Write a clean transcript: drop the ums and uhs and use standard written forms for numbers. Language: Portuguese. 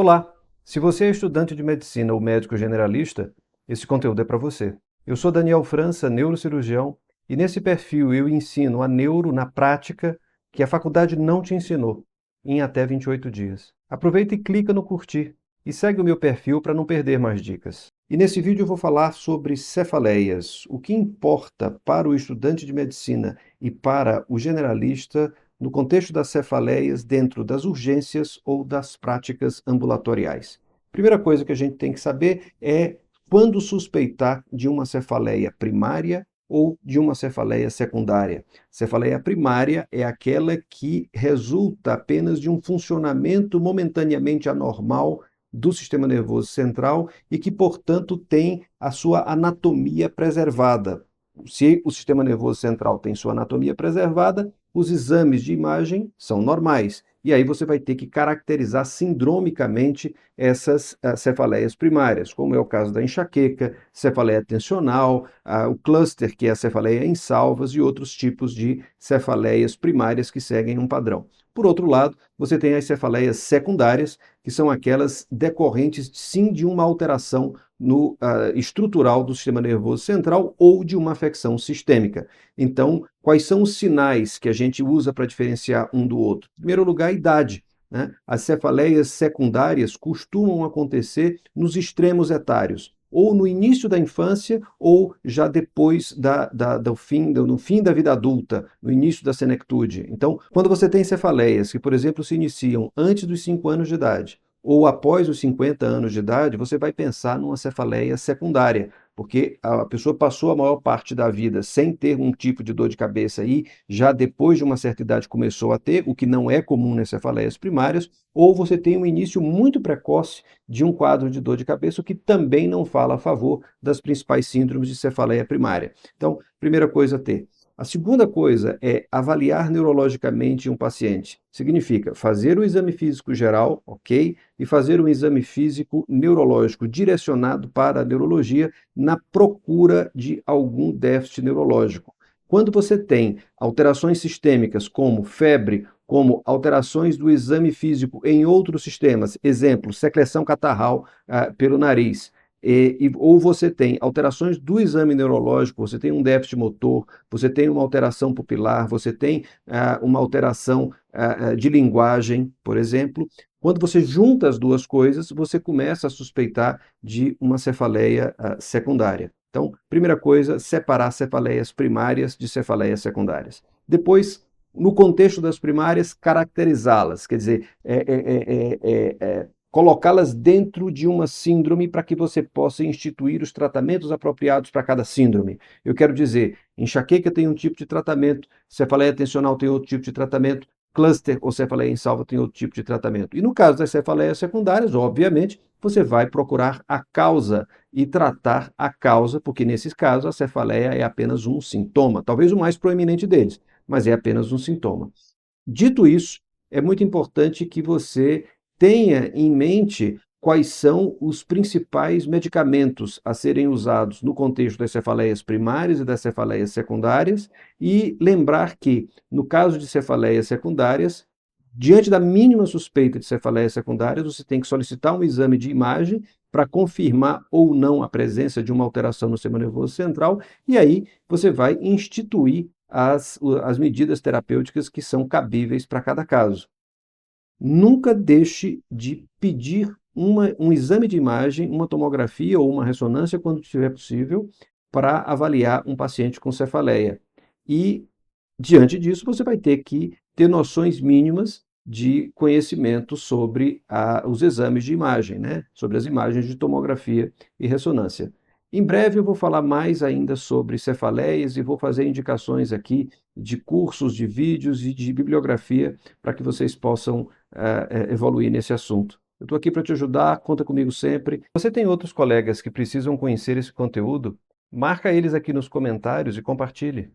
Olá! Se você é estudante de medicina ou médico generalista, esse conteúdo é para você. Eu sou Daniel França, neurocirurgião, e nesse perfil eu ensino a neuro na prática que a faculdade não te ensinou, em até 28 dias. Aproveita e clica no curtir e segue o meu perfil para não perder mais dicas. E nesse vídeo eu vou falar sobre cefaleias, o que importa para o estudante de medicina e para o generalista no contexto das cefaleias dentro das urgências ou das práticas ambulatoriais. Primeira coisa que a gente tem que saber é quando suspeitar de uma cefaleia primária ou de uma cefaleia secundária. Cefaleia primária é aquela que resulta apenas de um funcionamento momentaneamente anormal do sistema nervoso central e que, portanto, tem a sua anatomia preservada. Se o sistema nervoso central tem sua anatomia preservada, os exames de imagem são normais. E aí você vai ter que caracterizar sindromicamente essas cefaleias primárias, como é o caso da enxaqueca, cefaleia tensional, o cluster, que é a cefaleia em salvas, e outros tipos de cefaleias primárias que seguem um padrão. Por outro lado, você tem as cefaleias secundárias, que são aquelas decorrentes, sim, de uma alteração no estrutural do sistema nervoso central ou de uma afecção sistêmica. Então, quais são os sinais que a gente usa para diferenciar um do outro? Em primeiro lugar, a idade. Né? As cefaleias secundárias costumam acontecer nos extremos etários, ou no início da infância, ou já depois no fim da vida adulta, no início da senectude. Então, quando você tem cefaleias que, por exemplo, se iniciam antes dos 5 anos de idade, ou após os 50 anos de idade, você vai pensar numa cefaleia secundária, porque a pessoa passou a maior parte da vida sem ter um tipo de dor de cabeça e já depois de uma certa idade começou a ter, o que não é comum nas cefaleias primárias, ou você tem um início muito precoce de um quadro de dor de cabeça, o que também não fala a favor das principais síndromes de cefaleia primária. Então, primeira coisa a ter. A segunda coisa é avaliar neurologicamente um paciente. Significa fazer o exame físico geral, ok? E fazer um exame físico neurológico direcionado para a neurologia na procura de algum déficit neurológico. Quando você tem alterações sistêmicas como febre, como alterações do exame físico em outros sistemas, exemplo, secreção catarral pelo nariz, ou você tem alterações do exame neurológico, você tem um déficit motor, você tem uma alteração pupilar, você tem uma alteração de linguagem, por exemplo. Quando você junta as duas coisas, você começa a suspeitar de uma cefaleia secundária. Então, primeira coisa, separar cefaleias primárias de cefaleias secundárias. Depois, no contexto das primárias, caracterizá-las, quer dizer, colocá-las dentro de uma síndrome para que você possa instituir os tratamentos apropriados para cada síndrome. Eu quero dizer, enxaqueca tem um tipo de tratamento, cefaleia tensional tem outro tipo de tratamento, cluster ou cefaleia em salva tem outro tipo de tratamento. E no caso das cefaleias secundárias, obviamente, você vai procurar a causa e tratar a causa, porque nesses casos a cefaleia é apenas um sintoma, talvez o mais proeminente deles, mas é apenas um sintoma. Dito isso, é muito importante que você tenha em mente quais são os principais medicamentos a serem usados no contexto das cefaleias primárias e das cefaleias secundárias e lembrar que, no caso de cefaleias secundárias, diante da mínima suspeita de cefaleias secundárias, você tem que solicitar um exame de imagem para confirmar ou não a presença de uma alteração no sistema nervoso central e aí você vai instituir as medidas terapêuticas que são cabíveis para cada caso. Nunca deixe de pedir um exame de imagem, uma tomografia ou uma ressonância, quando tiver possível, para avaliar um paciente com cefaleia. E, diante disso, você vai ter que ter noções mínimas de conhecimento sobre os exames de imagem, né? Sobre as imagens de tomografia e ressonância. Em breve eu vou falar mais ainda sobre cefaleias e vou fazer indicações aqui de cursos, de vídeos e de bibliografia para que vocês possam evoluir nesse assunto. Eu estou aqui para te ajudar, conta comigo sempre. Você tem outros colegas que precisam conhecer esse conteúdo? Marca eles aqui nos comentários e compartilhe.